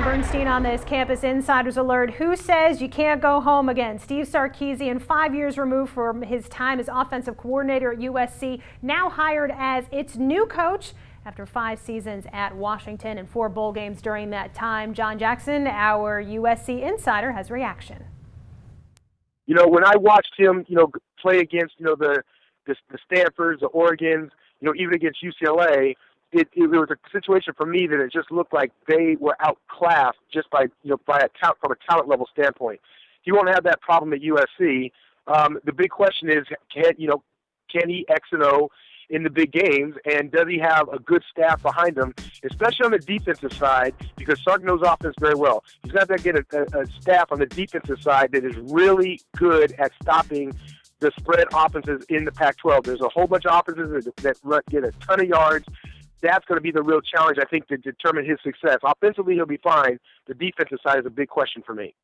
Bernstein on this Campus Insiders Alert. Who says you can't go home again? Steve Sarkisian, 5 years removed from his time as offensive coordinator at USC, now hired as its new coach after 5 seasons at Washington and 4 bowl games during that time. John Jackson, our USC insider, has reaction. You know, when I watched him, play against, the Stanfords, the Oregons, even against UCLA, it was a situation for me that it just looked like they were outclassed just from a talent level standpoint. He won't have that problem at USC. The big question is, can he X and O in the big games, and does he have a good staff behind him, especially on the defensive side, because Sark knows offense very well. He's got to get a staff on the defensive side that is really good at stopping the spread offenses in the Pac-12. There's a whole bunch of offenses that get a ton of yards. That's going to be the real challenge, I think, to determine his success. Offensively, he'll be fine. The defensive side is a big question for me.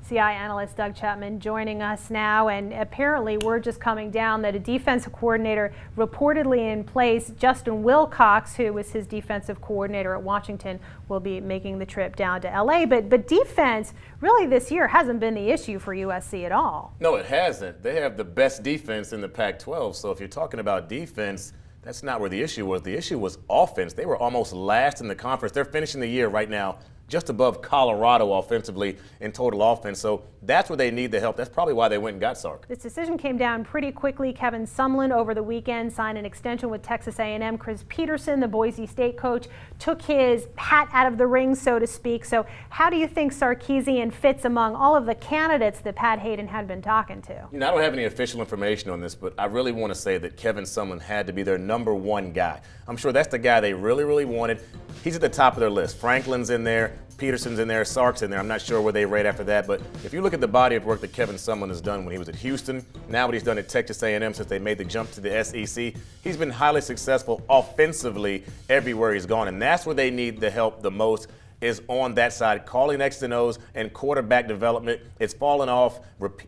CI analyst Doug Chapman joining us now, and apparently word just coming down that a defensive coordinator reportedly in place, Justin Wilcox, who was his defensive coordinator at Washington, will be making the trip down to LA. But defense really this year hasn't been the issue for USC at all. No, it hasn't. They have the best defense in the Pac-12. So if you're talking about defense, that's not where the issue was. The issue was offense. They were almost last in the conference. They're finishing the year right now just above Colorado offensively in total offense. So that's where they need the help. That's probably why they went and got Sark. This decision came down pretty quickly. Kevin Sumlin over the weekend signed an extension with Texas A&M. Chris Peterson, the Boise State coach, took his hat out of the ring, so to speak. So how do you think Sarkisian fits among all of the candidates that Pat Hayden had been talking to? I don't have any official information on this, but I really want to say that Kevin Sumlin had to be their #1 guy. I'm sure that's the guy they really, really wanted. He's at the top of their list. Franklin's in there. Peterson's in there, Sark's in there. I'm not sure where they rate after that, but if you look at the body of work that Kevin Sumlin has done when he was at Houston, now what he's done at Texas A&M since they made the jump to the SEC, he's been highly successful offensively everywhere he's gone, and that's where they need the help the most, is on that side, calling X and O's and quarterback development. It's fallen off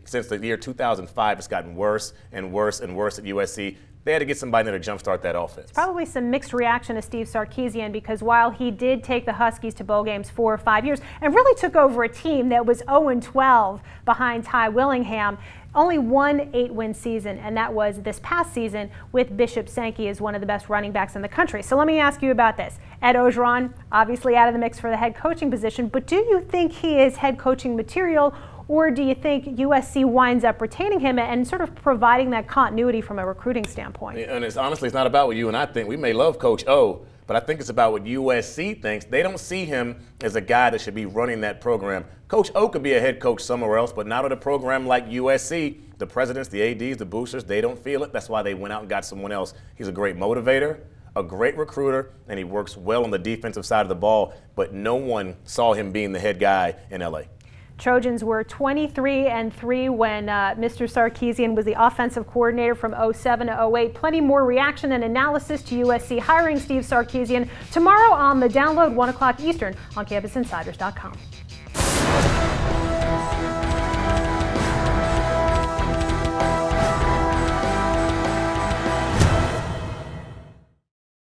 since the year 2005. It's gotten worse and worse and worse at USC. They had to get somebody there to jumpstart that offense. Probably some mixed reaction to Steve Sarkisian, because while he did take the Huskies to bowl games 4 or 5 years and really took over a team that was 0-12 behind Ty Willingham, only one 8-win season, and that was this past season with Bishop Sankey as one of the best running backs in the country. So let me ask you about this. Ed Orgeron, obviously out of the mix for the head coaching position, but do you think he is head coaching material, or do you think USC winds up retaining him and sort of providing that continuity from a recruiting standpoint? And honestly, it's not about what you and I think. We may love Coach O, but I think it's about what USC thinks. They don't see him as a guy that should be running that program. Coach O could be a head coach somewhere else, but not at a program like USC. The presidents, the ADs, the boosters, they don't feel it. That's why they went out and got someone else. He's a great motivator, a great recruiter, and he works well on the defensive side of the ball, but no one saw him being the head guy in LA. Trojans were 23-3 when Mr. Sarkisian was the offensive coordinator from 07 to 08. Plenty more reaction and analysis to USC hiring Steve Sarkisian tomorrow on the Download, 1 o'clock Eastern on CampusInsiders.com.